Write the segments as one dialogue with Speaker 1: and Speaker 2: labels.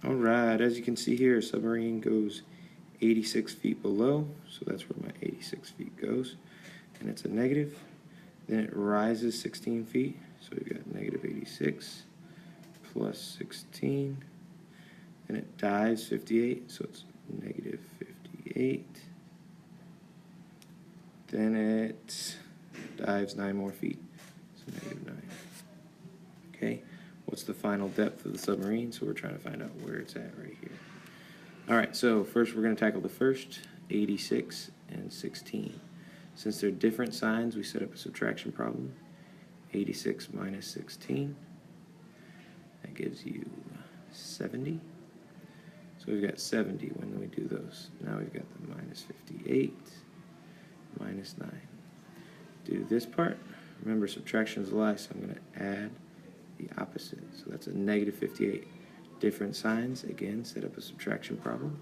Speaker 1: Alright, as you can see here, a submarine goes 86 feet below, so that's where my 86 feet goes, and it's a negative. Then it rises 16 feet, so we've got negative 86 plus 16. Then it dives 58, so it's negative 58. Then it dives 9 more feet, so negative 9. Okay, what's the final depth of the submarine? So we're trying to find out where it's at right here. Alright, so first we're going to tackle the first, 86 and 16. Since they're different signs, we set up a subtraction problem. 86 minus 16. That gives you 70. So we've got 70 when we do those. Now we've got the minus 58, minus 9. Do this part. Remember, subtraction is a lie, so I'm going to add the opposite. So that's a negative 58. Different signs. Again, set up a subtraction problem.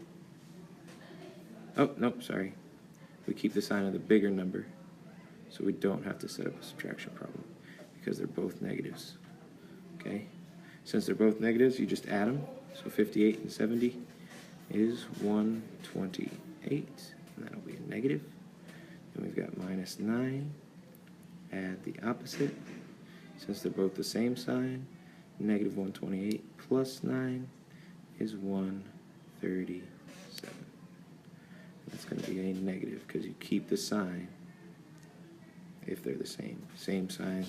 Speaker 1: Oh, nope, sorry. We keep the sign of the bigger number, so we don't have to set up a subtraction problem because they're both negatives. Okay? Since they're both negatives, you just add them. So 58 and 70 is 128, and that'll be a negative. Then we've got minus 9. Add the opposite. Since they're both the same sign, negative 128 plus 9 is 137. That's going to be a negative because you keep the sign if they're the same. Same sign,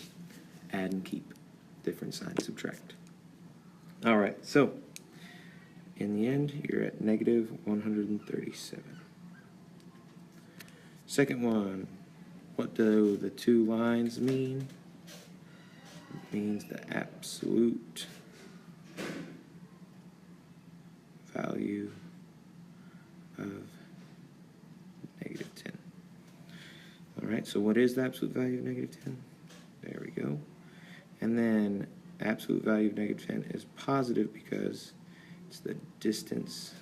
Speaker 1: add and keep. Different sign, subtract. Alright, so in the end, you're at negative 137. Second one, what do the two lines mean? It means the absolute value of negative 10. Alright, so what is the absolute value of negative 10? There we go. And then absolute value of negative 10 is positive because it's the distance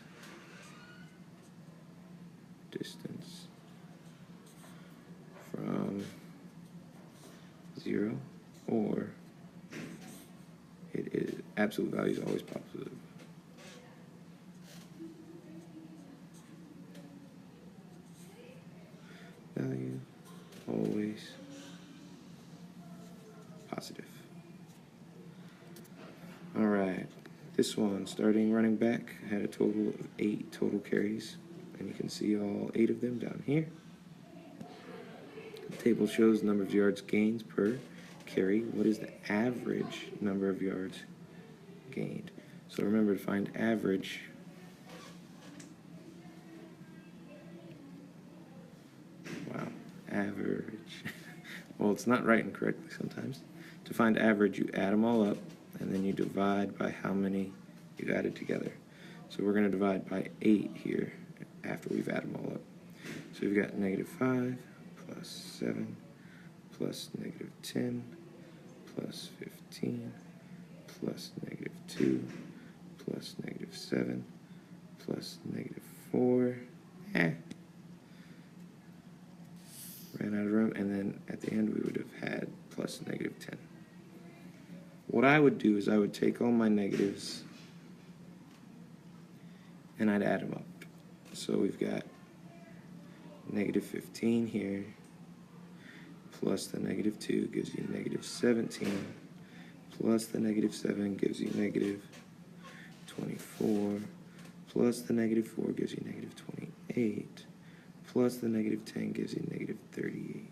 Speaker 1: from 0, or it is absolute value is always positive. Value always positive. Alright, this one, starting running back, had a total of 8 total carries, and you can see all 8 of them down here. The table shows the number of yards gained per carry. What is the average number of yards gained? So remember, to find average, average. Well, it's not writing correctly sometimes. To find average, you add them all up, and then you divide by how many you added together. So we're going to divide by 8 here after we've added them all up. So we've got negative 5 plus 7 plus negative 10 plus 15 plus negative 2 plus negative 7 plus negative 4. Ran out of room, and then at the end we would have had plus negative 10. What I would do is I would take all my negatives and I'd add them up. So we've got negative 15 here, plus the negative 2 gives you negative 17, plus the negative 7 gives you negative 24, plus the negative 4 gives you negative 28, plus the negative 10 gives you negative 38.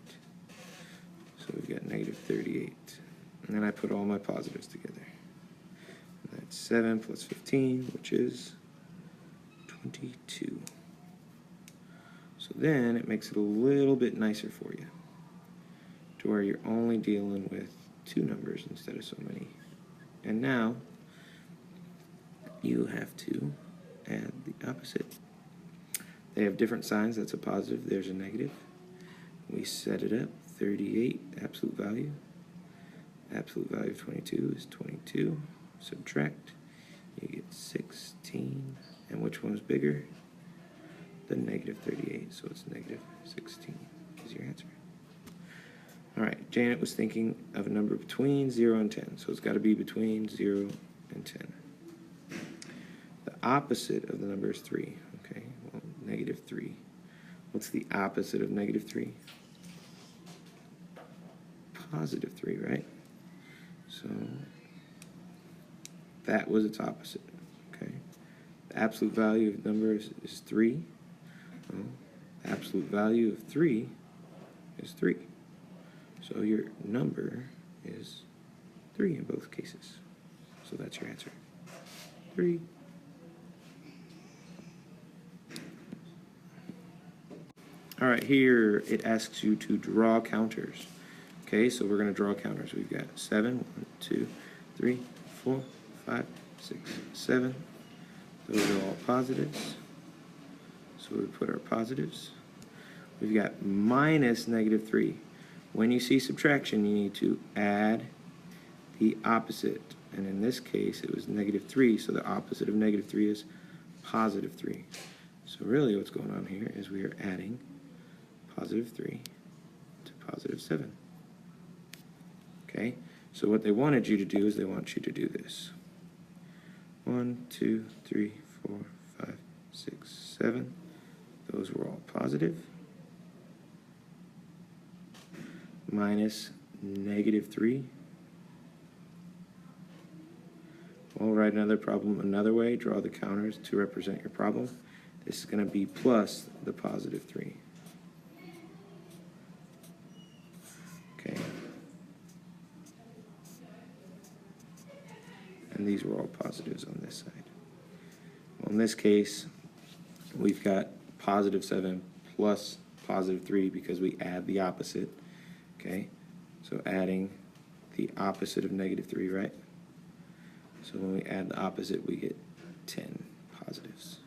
Speaker 1: So we've got negative 38. And then I put all my positives together. And that's 7 plus 15, which is 22. So then it makes it a little bit nicer for you, to where you're only dealing with 2 numbers instead of so many. And now you have to add the opposite. They have different signs. That's a positive, there's a negative. We set it up, 38, absolute value. Absolute value of 22 is 22. Subtract, you get 16. And which one's bigger? The negative 38, so it's negative 16 is your answer. Alright, Janet was thinking of a number between 0 and 10, so it's got to be between 0 and 10. The opposite of the number is 3. Okay, well, negative 3. What's the opposite of negative 3? Positive 3, right? So that was its opposite. Okay, the absolute value of the number is 3. Well, the absolute value of 3 is 3. So your number is 3 in both cases. So that's your answer. 3. All right, here it asks you to draw counters. Okay, so we're going to draw counters. We've got 7, 1, 2, 3, 4, 5, 6, 7. Those are all positives. So we put our positives. We've got minus negative 3. When you see subtraction, you need to add the opposite. And in this case, it was negative 3, so the opposite of negative 3 is positive 3. So really what's going on here is we are adding positive 3 to positive 7. Okay, so what they wanted you to do is they want you to do this. 1, 2, 3, 4, 5, 6, 7. Those were all positive. Minus negative 3. We'll write another problem another way. Draw the counters to represent your problem. This is going to be plus the positive 3. Okay. And these were all positives on this side. Well, in this case, we've got positive 7 plus positive 3 because we add the opposite. Okay, so adding the opposite of negative 3, right? So when we add the opposite, we get 10 positives.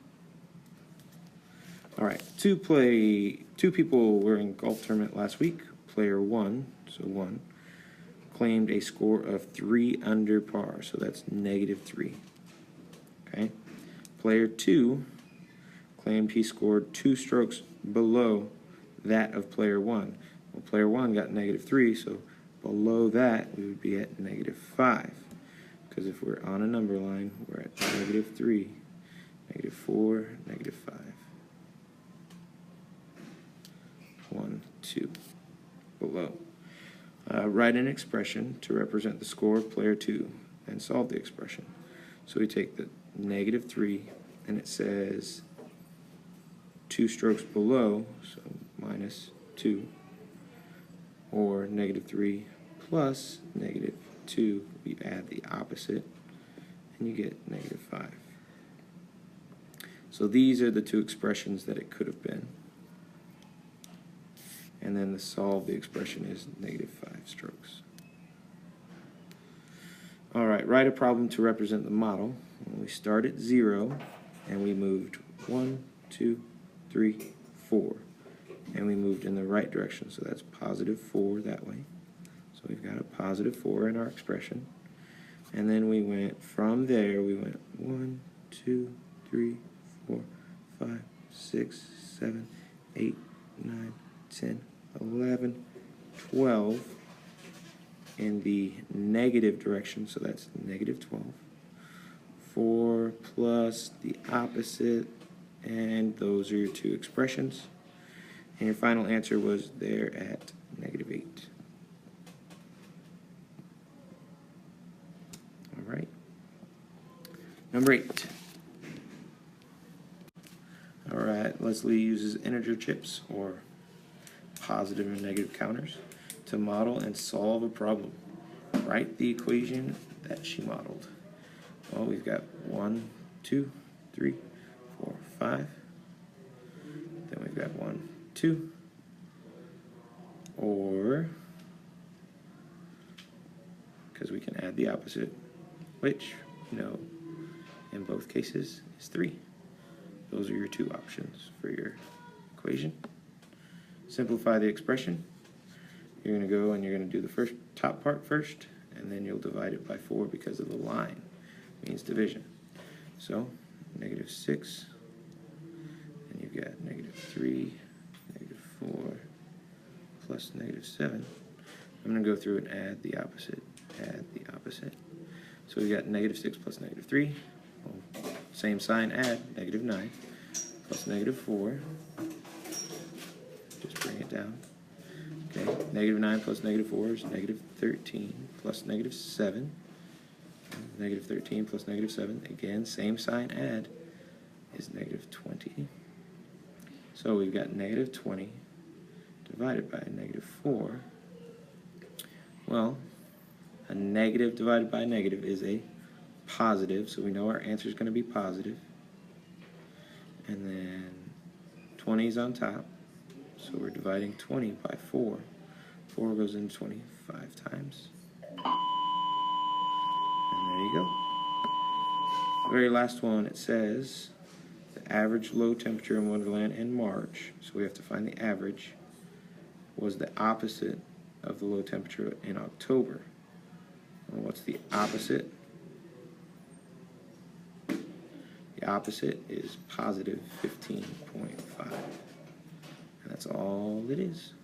Speaker 1: All right, two people were in golf tournament last week. Player 1, so 1, claimed a score of 3 under par, so that's negative 3. Okay, player 2 claimed he scored 2 strokes below that of player 1. Well, player 1 got negative 3, so below that we would be at negative 5. Because if we're on a number line, we're at negative 3, negative 4, negative 5. 1, 2, below. Write an expression to represent the score of player 2 and solve the expression. So we take the negative 3 and it says 2 strokes below, so minus 2, or negative 3 plus negative 2, we add the opposite, and you get negative 5. So these are the two expressions that it could have been. And then to solve the expression is negative 5 strokes. All right, write a problem to represent the model. We start at 0, and we moved 1, 2, 3, 4. And we moved in the right direction, so that's positive 4 that way. So we've got a positive 4 in our expression. And then we went from there, we went 1, 2, 3, 4, 5, 6, 7, 8, 9, 10, 11, 12 in the negative direction, so that's negative 12. 4 plus the opposite, and those are your two expressions. And your final answer was there at negative 8. All right. Number 8. All right, Leslie uses integer chips, or positive and negative counters, to model and solve a problem. Write the equation that she modeled. Well, we've got 1, 2, 3, 4, 5. Then we've got 1, 2. Or, because we can add the opposite, which, you know, in both cases is 3. Those are your two options for your equation. Simplify the expression. You're going to go and you're going to do the first top part first, and then you'll divide it by 4 because of the line. Means division. So, negative 6, and you've got negative 3, negative 4, plus negative 7. I'm going to go through and add the opposite. Add the opposite. So we've got negative 6 plus negative 3. Well, same sign, add negative 9 plus negative 4. Just bring it down. Okay, negative 9 plus negative 4 is negative 13 plus negative 7. Negative 13 plus negative 7, again, same sign, add, is negative 20. So we've got negative 20 divided by negative 4. Well, a negative divided by a negative is a positive, so we know our answer is going to be positive. And then 20 is on top, so we're dividing 20 by 4. 4 goes in 25 times. And there you go. The very last one, it says the average low temperature in Wonderland in March, so we have to find the average, was the opposite of the low temperature in October. Well, what's the opposite? The opposite is positive 15.5. And that's all it is.